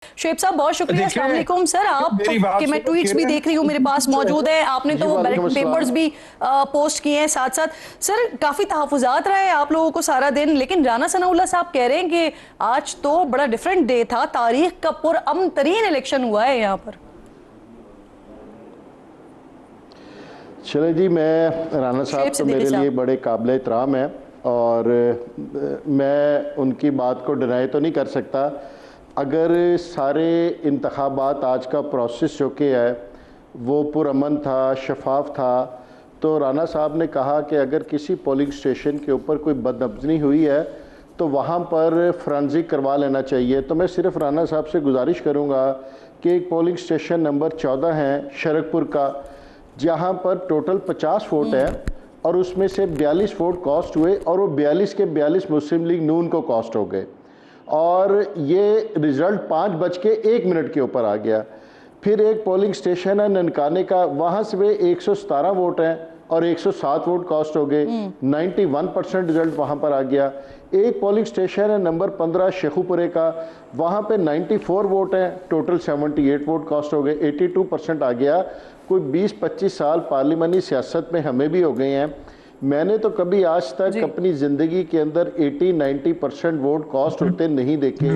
शुएब साहब बहुत शुक्रिया। अस्सलाम वालेकुम सर, आप कि मैं ट्वीट्स भी देख रही हूँ, मेरे पास मौजूद है, आपने तो वो बैलेट पेपर्स भी पोस्ट किए हैं साथ साथ। सर काफी तहफुजात रहे आप लोगों को सारा दिन, लेकिन राना सनाउल्लाह साहब कह रहे हैं कि आज तो बड़ा डिफरेंट डे था, तारीख का पुरअमन तरीन इलेक्शन हुआ है यहाँ पर। चले जी, मैं राना साहब तो मेरे लिए बड़े काबिल एहतराम है और मैं उनकी बात को डिनाई तो नहीं कर सकता। अगर सारे इंतखाबात आज का प्रोसेस जो कि है वो पुरअमन था, शफाफ था, तो राना साहब ने कहा कि अगर किसी पोलिंग स्टेशन के ऊपर कोई बदनज़मी हुई है तो वहाँ पर फ्रांजिक करवा लेना चाहिए। तो मैं सिर्फ राना साहब से गुजारिश करूँगा कि एक पोलिंग स्टेशन नंबर 14 है शरकपुर का, जहाँ पर टोटल 50 वोट है और उसमें से 42 वोट कॉस्ट हुए और वो 42 के 42 मुस्लिम लीग नून को कॉस्ट हो गए और ये रिज़ल्ट 5:01 के ऊपर आ गया। फिर एक पोलिंग स्टेशन है ननकाने का, वहाँ से वे 117 वोट हैं और 107 वोट कॉस्ट हो गए, 91% रिजल्ट वहाँ पर आ गया। एक पोलिंग स्टेशन है नंबर 15 शेखुपुरे का, वहाँ पे 94 वोट हैं, टोटल 78 वोट कॉस्ट हो गए, 82% आ गया। कोई 20-25 साल पार्लिमानी सियासत में हमें भी हो गए हैं, मैंने तो कभी आज तक अपनी ज़िंदगी के अंदर 80-90% वोट कॉस्ट होते नहीं देखे।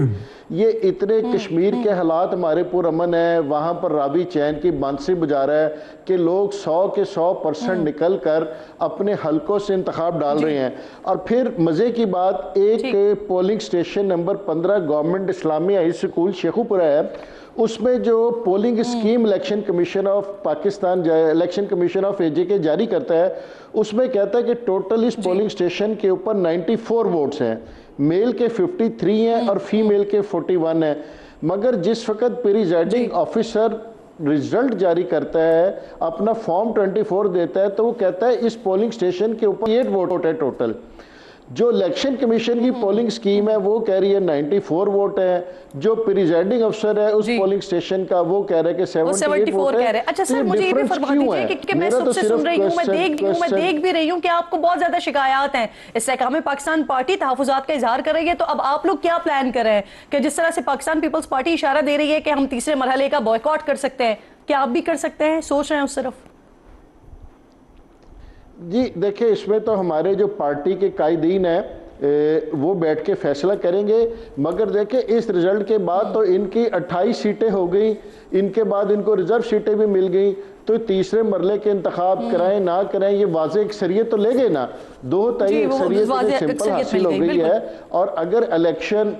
ये इतने कश्मीर के हालात हमारे पुरअमन है, वहाँ पर रावी चैन की बांसुरी बजा रहा है कि लोग 100 के 100% निकल कर अपने हलकों से इंतखाब डाल रहे हैं। और फिर मज़े की बात, एक polling station number 15 government Islamia high school Sheikhupura है, उसमें जो polling scheme election commission of Pakistan, election commission of AJ जारी करता है, उसमें कहता है कि टोटल इस पोलिंग स्टेशन के ऊपर 94 वोट्स हैं, मेल के 53 हैं और फीमेल के 41 हैं। मगर जिस वक्त प्रिजाइडिंग ऑफिसर रिजल्ट जारी करता है, अपना फॉर्म 24 देता है, तो वो कहता है इस पोलिंग स्टेशन के ऊपर 8 वोट है टोटल। जो इलेक्शन कमीशन की पोलिंग स्कीम है वो कह रही है 94 वोट है, जो प्रिजाइडिंग अफसर है उस पोलिंग स्टेशन का वो कह रहा है कि 78 वोट है। अच्छा सर, मुझे ये भी फरमा दीजिए कि मैं सबसे सुन रही हूँ, मैं देख भी रही हूँ कि आपको बहुत ज्यादा शिकायत हैं, इस्तेहकाम पाकिस्तान पार्टी तहफुजात का इजहार कर रही है, तो अब आप लोग क्या प्लान कर रहे हैं कि जिस तरह से पाकिस्तान पीपल्स पार्टी इशारा दे रही है कि हम तीसरे मरहले का बॉयकॉट कर सकते हैं, क्या आप भी कर सकते हैं, सोच रहे हैं उस तरफ? जी देखिए, इसमें तो हमारे जो पार्टी के कायदीन हैं वो बैठ के फैसला करेंगे। मगर देखिए, इस रिजल्ट के बाद तो इनकी 28 सीटें हो गई, इनके बाद इनको रिजर्व सीटें भी मिल गई, तो तीसरे मरले के इंतखाब कराएं ना कराएं ये वाज़े अक्सरियत तो ले गए ना, 2/3 अक्सरियत सिंपल हासिल हो गई है। और अगर इलेक्शन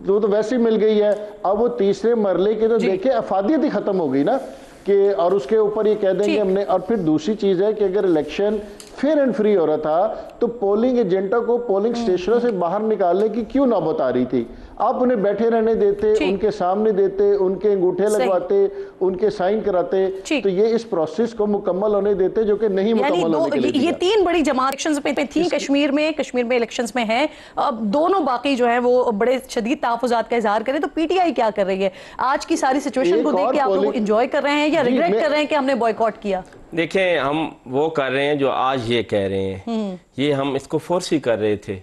तो वैसे ही मिल गई है, अब वो तीसरे मरले के तो देखिए अफादियत ही खत्म हो गई ना कि, और उसके ऊपर ये कह देंगे हमने। और फिर दूसरी चीज़ है कि अगर इलेक्शन फेयर एंड फ्री हो रहा था तो पोलिंग एजेंटों को पोलिंग स्टेशनों से बाहर निकालने की क्यों नौबत आ रही थी? आप उन्हें बैठे रहने देते, उनके सामने देते, उनके अंगूठे लगवाते, उनके साइन कराते, तो ये इस प्रोसेस को मुकम्मल होने देते जो कि नहीं मुकम्मल होने के लिए। ये 3 बड़ी जमात इलेक्शंस पे थी कश्मीर में इलेक्शंस में है, अब दोनों बाकी जो है वो बड़े शदीद तहफुजात का इजहार करें, तो PTI क्या कर रही है आज की सारी सिचुएशन को देख के? आप लोग एंजॉय कर रहे हैं या रिग्रेट कर रहे हैं कि हमने बॉयकॉट किया? देखें, हम वो कर रहे हैं जो आज ये कह रहे हैं, ये हम इसको फोर्स ही कर रहे थे।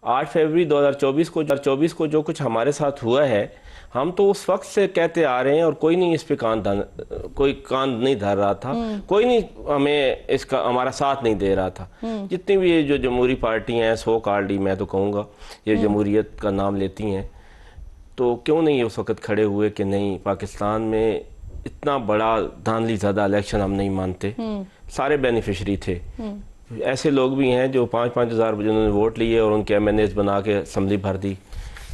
8 फरवरी 2024 को जो कुछ हमारे साथ हुआ है, हम तो उस वक्त से कहते आ रहे हैं और कोई नहीं इस पे कोई कान नहीं धर रहा था, कोई नहीं हमें इसका हमारा साथ नहीं दे रहा था। जितनी भी ये जो जमहूरी पार्टी हैं, सो कॉल्ड, मैं तो कहूँगा ये जमहूरियत का नाम लेती हैं, तो क्यों नहीं उस वक्त खड़े हुए कि नहीं, पाकिस्तान में इतना बड़ा धांधली ज़्यादा इलेक्शन हम नहीं मानते। सारे बेनिफिशरी थे, ऐसे लोग भी हैं जो 5-5 हज़ार जिन्होंने वोट लिए और उनके MNAs बना के असम्बली भर दी,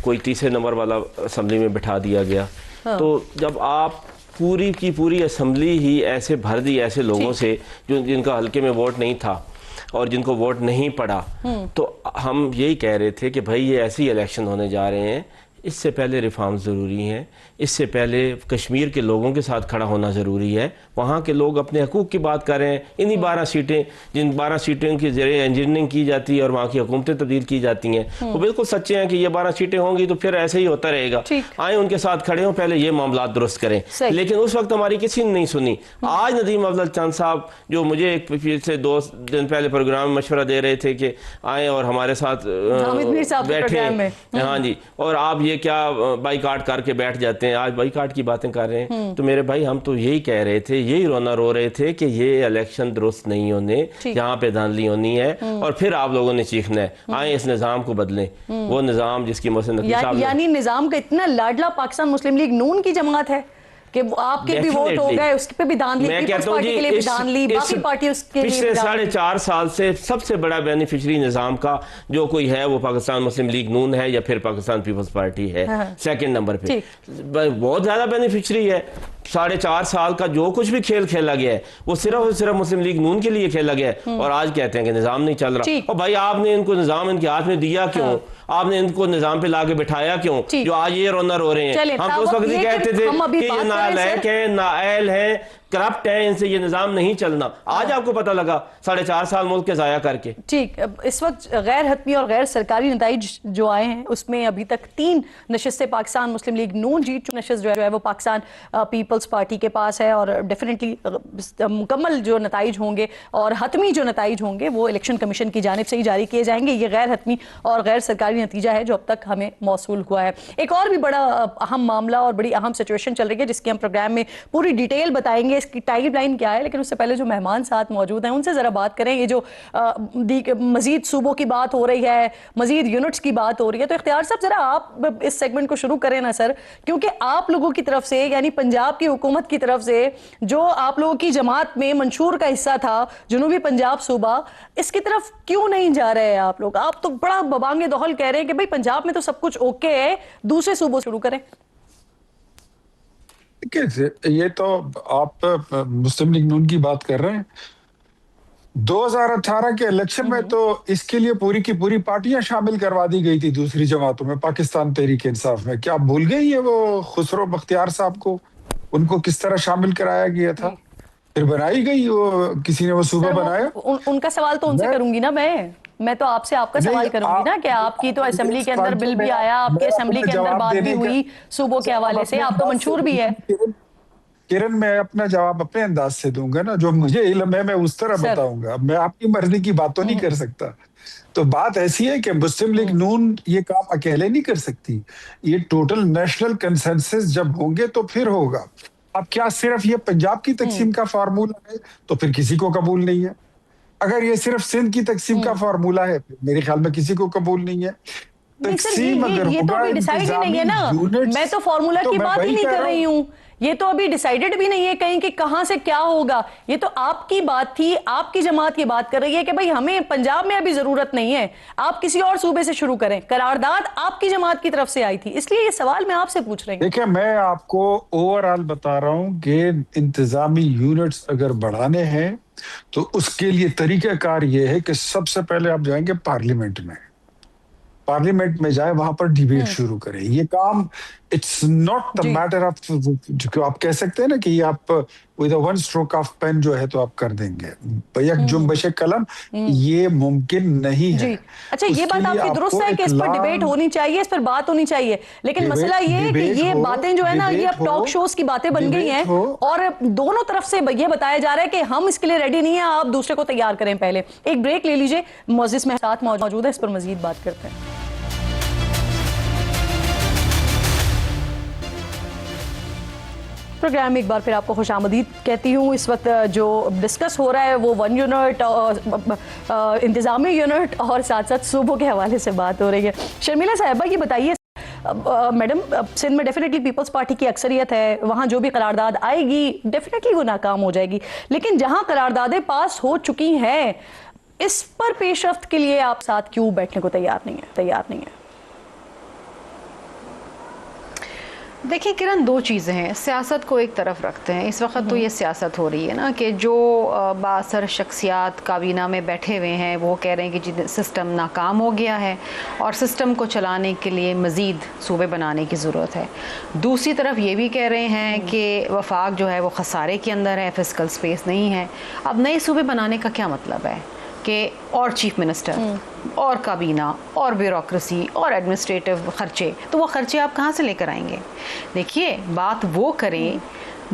कोई तीसरे नंबर वाला असम्बली में बिठा दिया गया। तो जब आप पूरी की पूरी असम्बली ही ऐसे भर दी ऐसे लोगों से जो जिनका हल्के में वोट नहीं था और जिनको वोट नहीं पड़ा, तो हम यही कह रहे थे कि भाई ये ऐसे ही इलेक्शन होने जा रहे हैं, इससे पहले रिफॉर्म ज़रूरी हैं, इससे पहले कश्मीर के लोगों के साथ खड़ा होना ज़रूरी है। वहाँ के लोग अपने हकूक़ की बात कर रहे हैं। इन्हीं 12 सीटें, जिन 12 सीटें के जरिए इंजीनियरिंग की जाती है और वहाँ की हुकूमतें तब्दील की जाती हैं, वो बिल्कुल सच्चे हैं कि ये 12 सीटें होंगी तो फिर ऐसे ही होता रहेगा। आए उनके साथ खड़े हों, पहले ये मामला दुरुस्त करें। लेकिन उस वक्त हमारी किसी ने नहीं सुनी। आज नदीम अफजल चंद साहब जो मुझे एक पिछले 2 दिन पहले प्रोग्राम में मशवरा दे रहे थे कि आए और हमारे साथ बैठे, हाँ जी, और आप ये ये क्या बाइकाट करके बैठ जाते हैं, आज बाइकाट की बातें कर रहे हैं। तो मेरे भाई हम तो यही कह रहे थे, यही रोना रो रहे थे कि ये इलेक्शन दुरुस्त नहीं होने, यहाँ पे धांधली होनी है और फिर आप लोगों ने चीखना है आए इस निज़ाम को बदलें। वो निज़ाम जिसकी यानी निज़ाम का इतना लाडला पाकिस्तान मुस्लिम लीग नून की जमात है कि आपके भी वोट हो गए, उसके पे भी दान ली, पीपल्स पार्टी के लिए भी दान ली, बाकी पार्टी उसके लिए पिछले 4.5 साल से सबसे बड़ा बेनिफिशियरी निज़ाम का जो कोई है वो पाकिस्तान मुस्लिम लीग नून है या फिर पाकिस्तान पीपल्स पार्टी है। सेकंड नंबर पे बहुत ज्यादा बेनिफिशियरी है। 4.5 साल का जो कुछ भी खेल खेला गया है वो सिर्फ और सिर्फ मुस्लिम लीग नून के लिए खेला गया है और आज कहते हैं कि निज़ाम नहीं चल रहा। और भाई आपने इनको निज़ाम इनके हाथ में दिया क्यों? आपने इनको निजाम पे लाके बिठाया क्यों जो आज ये रोना रो रहे हैं? हम तो उस वक्त ही कहते थे कि ये नालायक है, नाअहल है, करप्ट है, इनसे ये निजाम नहीं चलना। आज आपको पता लगा 4.5 साल मुल्क के जाया करके। ठीक, इस वक्त गैर हतमी और गैर सरकारी नताइज जो आए हैं उसमें अभी तक 3 नशिस्तें पाकिस्तान मुस्लिम लीग नून जीत चुकी। नशिस्त जो है वो पाकिस्तान पीपल्स पार्टी के पास है और डेफिनेटली मुकम्मल जो नताइज होंगे और हतमी जो नताइज होंगे वो इलेक्शन कमीशन की जानिब से ही जारी किए जाएंगे। ये गैर हतमी और गैर सरकारी नतीजा है जो अब तक हमें मौसूल हुआ है। एक और भी बड़ा अहम मामला और बड़ी अहम सिचुएशन चल रही है जिसकी हम प्रोग्राम में पूरी डिटेल बताएंगे, इसकी टाइमलाइन क्या है। लेकिन उससे पहले जो मेहमान साथ मौजूद हैं उनसे ज़रा बात करें। ये जो मजीद सूबों की बात हो रही है, मजीद यूनिट्स की बात हो रही है, तो इख्तियार साहब ज़रा आप इस सेगमेंट को शुरू करें ना सर, क्योंकि आप लोगों की तरफ से यानी पंजाब की हुकूमत की तरफ से जो आप लोगों की जमात में मंशूर का हिस्सा था जनूबी पंजाब सूबा, इसकी तरफ क्यों नहीं जा रहे हैं आप लोग? आप तो बड़ा बबांगे दौहल कह रहे हैं कि भाई पंजाब में तो सब कुछ ओके है, दूसरे सूबों शुरू करें। ये तो आप मुस्लिम लीग नून की बात कर रहे हैं। 2018 के इलेक्शन में तो इसके लिए पूरी की पूरी पार्टियां शामिल करवा दी गई थी दूसरी जमातों में, पाकिस्तान तहरीक इंसाफ में। क्या आप भूल गई है वो खुसरो बख्तियार साहब को? उनको किस तरह शामिल कराया गया था, फिर बनाई गई वो, किसी ने वो सूबा बनाया। उनका सवाल तो उनसे करूंगी ना मैं तो आपसे आपका सवाल करूंगी ना कि आपकी तो असेंबली के अंदर बिल भी आया, आपके असेंबली के अंदर बात भी हुई सूबों के हवाले से, आप तो मंशूर भी है। किरण, मैं अपना जवाब अपने अंदाज से दूंगा ना, जो मुझे इल्म है मैं उस तरह बताऊंगा। मैं आपकी मर्जी की बात तो नहीं कर सकता। तो बात ऐसी है कि मुस्लिम लीग नून ये काम अकेले नहीं कर सकती, ये टोटल नेशनल कंसेंसस जब होंगे तो फिर होगा। अब क्या सिर्फ ये पंजाब की तकसीम का फार्मूला है तो फिर किसी को कबूल नहीं है। अगर ये सिर्फ सिंध की तकसीम का फार्मूला है मेरे ख्याल में किसी को कबूल नहीं है। तकसीम अगर ये तो अभी डिसाइड ही नहीं है ना, मैं तो फार्मूला की बात ही नहीं कर रही हूँ। ये तो अभी डिसाइडेड भी नहीं है कहीं कि कहां से क्या होगा। ये तो आपकी बात थी, आपकी जमात ये बात कर रही है कि भाई हमें पंजाब में अभी जरूरत नहीं है, आप किसी और सूबे से शुरू करें। करारदाद आपकी जमात की तरफ से आई थी, इसलिए ये सवाल मैं आपसे पूछ रही हूँ। देखिए, मैं आपको ओवरऑल बता रहा हूँ कि इंतजामी यूनिट्स अगर बढ़ाने हैं तो उसके लिए तरीकाकार ये है कि सबसे पहले आप जाएंगे पार्लियामेंट में जाए, वहां पर डिबेट शुरू करें। ये काम it's not the matter of, जो आप कह सकते हैं ना कि आप with one stroke of pen जो है तो आप कर देंगे, भैया जुम्बश कलम, ये मुमकिन नहीं है। अच्छा, ये बात आपकी दुरुस्त है कि इस पर डिबेट होनी चाहिए, इस पर बात होनी चाहिए, लेकिन मसला ये है कि ये बातें जो है ना ये अब टॉक शोज की बातें बन गई हैं और दोनों तरफ से ये बताया जा रहा है कि हम इसके लिए रेडी नहीं है, आप दूसरे को तैयार करें। पहले एक ब्रेक ले लीजिए, मुअज़्ज़िज़ में साथ मौजूद है, इस पर मजीद बात करते हैं। प्रोग्राम में एक बार फिर आपको खुशामदीद कहती हूँ। इस वक्त जो डिस्कस हो रहा है वो 1 यूनिट इंतजामी यूनिट और साथ साथ सूबों के हवाले से बात हो रही है। शर्मिला साहिबा, ये बताइए मैडम, सिंध में डेफिनेटली पीपल्स पार्टी की अक्सरियत है, वहाँ जो भी करारदाद आएगी डेफिनेटली वो नाकाम हो जाएगी, लेकिन जहाँ करारदादें पास हो चुकी हैं इस पर पेशरफ्त के लिए आप साथ क्यों बैठने को तैयार नहीं है? देखिए किरण, 2 चीज़ें हैं। सियासत को एक तरफ रखते हैं, इस वक्त तो ये सियासत हो रही है ना कि जो बासर शख्सियात काबीना में बैठे हुए हैं वो कह रहे हैं कि जी सिस्टम नाकाम हो गया है और सिस्टम को चलाने के लिए मज़ीद सूबे बनाने की ज़रूरत है। दूसरी तरफ ये भी कह रहे हैं कि वफाक जो है वो खसारे के अंदर है, फिस्कल स्पेस नहीं है। अब नए सूबे बनाने का क्या मतलब है कि और चीफ मिनिस्टर और काबीना और ब्यूरोक्रेसी और एडमिनिस्ट्रेटिव खर्चे, तो वो खर्चे आप कहाँ से लेकर आएंगे? देखिए, बात वो करें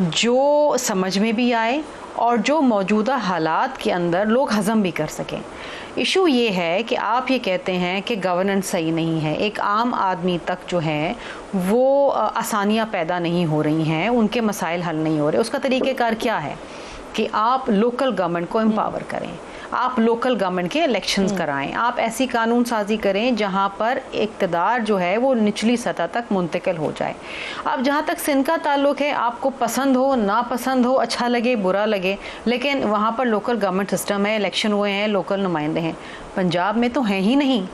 जो समझ में भी आए और जो मौजूदा हालात के अंदर लोग हज़म भी कर सकें। इशू ये है कि आप ये कहते हैं कि गवर्नेंस सही नहीं है, एक आम आदमी तक जो है वो आसानियाँ पैदा नहीं हो रही हैं, उनके मसाइल हल नहीं हो रहे। उसका तरीक़ेकार क्या है कि आप लोकल गवर्नमेंट को एम्पावर करें, आप लोकल गवर्नमेंट के इलेक्शंस कराएं, आप ऐसी कानून साजी करें जहां पर इक़्तिदार जो है वो निचली सतह तक मुंतकिल हो जाए। अब जहां तक सिंध का ताल्लुक है, आपको पसंद हो ना पसंद हो, अच्छा लगे बुरा लगे, लेकिन वहां पर लोकल गवर्नमेंट सिस्टम है, इलेक्शन हुए हैं, लोकल नुमाइंदे हैं। पंजाब में तो हैं ही नहीं,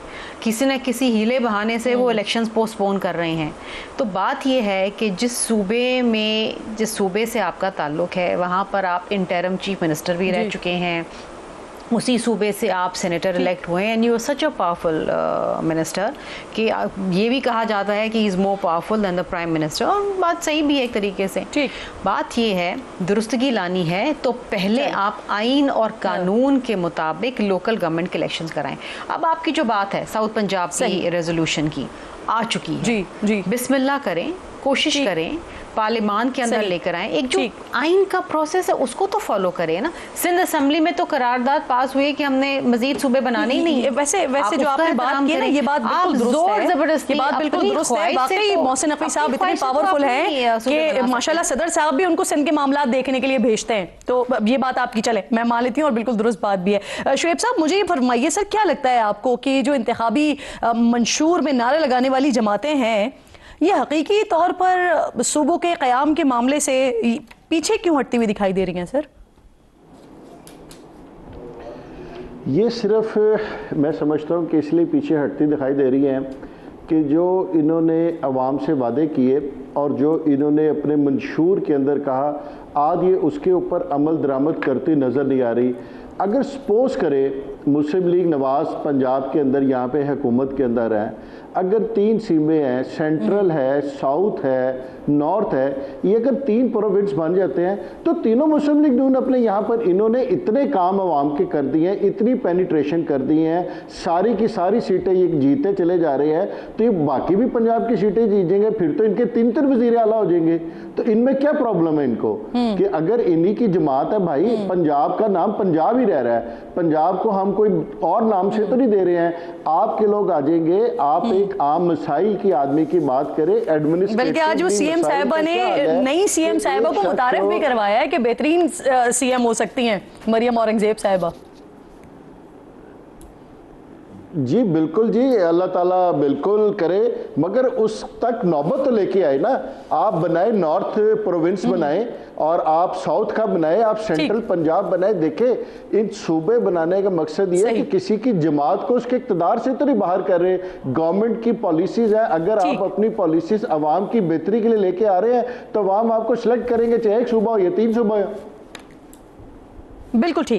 किसी न किसी हीले बहाने से वो इलेक्शंस पोस्टपोन कर रहे हैं। तो बात ये है कि जिस सूबे से आपका ताल्लुक है वहाँ पर आप इंटरिम चीफ मिनिस्टर भी रह चुके हैं, उसी सूबे से आप सेनेटर इलेक्ट हुए, and you such a powerful minister कि ये भी कहा जाता है कि he is more powerful then the prime minister, और बात सही भी है एक तरीके से। ठीक, बात ये है दुरुस्तगी लानी है तो पहले आप आइन और कानून के मुताबिक लोकल गवर्नमेंट के इलेक्शंस कराएं। अब आपकी जो बात है साउथ पंजाब की रेजोल्यूशन की आ चुकी है, जी जी, बिस्मिल्लाह करें, कोशिश करें, पार्लियामान के अंदर लेकर आए, एक जो आइन का प्रोसेस है उसको तो फॉलो करें ना। सिंध असेंबली में तो करारदाद पास हुई कि हमने मजीद सूबे बनाने ही नहीं। वैसे जो आपने बात की ना, ये बात बिल्कुल दुरुस्त है, जबरदस्ती ये बात बिल्कुल दुरुस्त है। वाकई मोहसिन नकवी साहब इतने पावरफुल हैं कि माशाल्लाह सदर साहब भी उनको सिंध के मामला देखने के लिए भेजते हैं, तो ये बात आपकी चले, मैं मान लेती हूँ और बिल्कुल दुरुस्त बात भी है। शुएब साहब मुझे ये फरमाइए सर, क्या लगता है आपको कि जो इंतखाबी मंशूर में नारे लगाने वाली जमातें हैं ये हकीकी तौर पर सूबों के क़याम के मामले से पीछे क्यों हटती हुई दिखाई दे रही हैं सर? ये सिर्फ मैं समझता हूँ कि इसलिए पीछे हटती दिखाई दे रही हैं कि जो इन्होंने अवाम से वादे किए और जो इन्होंने अपने मंशूर के अंदर कहा, आज ये उसके ऊपर अमल दरामद करती नज़र नहीं आ रही। अगर सपोज करे मुस्लिम लीग नवाज पंजाब के अंदर यहाँ पे हुकूमत के अंदर है, अगर 3 सीमें हैं, सेंट्रल है, साउथ है, नॉर्थ है, ये अगर 3 प्रोविंस बन जाते हैं तो तीनों मुस्लिम लीग नून अपने यहाँ पर इन्होंने इतने काम अवाम के कर दिए हैं, इतनी पेनिट्रेशन कर दी हैं, सारी की सारी सीटें ये जीतते चले जा रहे हैं, तो ये बाकी भी पंजाब की सीटें जीतेंगे, फिर तो इनके 3 वज़ीर आला हो जाएंगे। तो इनमें क्या प्रॉब्लम है इनको कि अगर इन्हीं की जमात है, भाई पंजाब का नाम पंजाब ही रह रहा है, पंजाब को हम कोई और नाम से तो नहीं दे रहे हैं। आपके लोग आ जाएंगे, आप एक आम मसाइल की आदमी की बात करें, एडमिनिस्ट्रेशन, बल्कि आज वो सीएम साहिबा ने नई सीएम साहिबा को मुतारिफ भी करवाया है कि बेहतरीन सीएम हो सकती हैं मरियम औरंगजेब साहिबा। जी बिल्कुल जी, अल्लाह ताला बिल्कुल करे, मगर उस तक नौबत तो लेके आए ना। आप बनाए नॉर्थ प्रोविंस बनाए और आप साउथ का बनाए, आप सेंट्रल पंजाब बनाए। देखे इन सूबे बनाने का मकसद ये है कि किसी की जमात को उसके इक़्तिदार से तो नहीं बाहर कर रहे। गवर्नमेंट की पॉलिसीज है, अगर आप अपनी पॉलिसीज अवाम की बेहतरी के लिए लेके आ रहे हैं तो अवाम आपको सिलेक्ट करेंगे, चाहे 1 सूबा हो या 3 सूबा हो। बिल्कुल ठीक।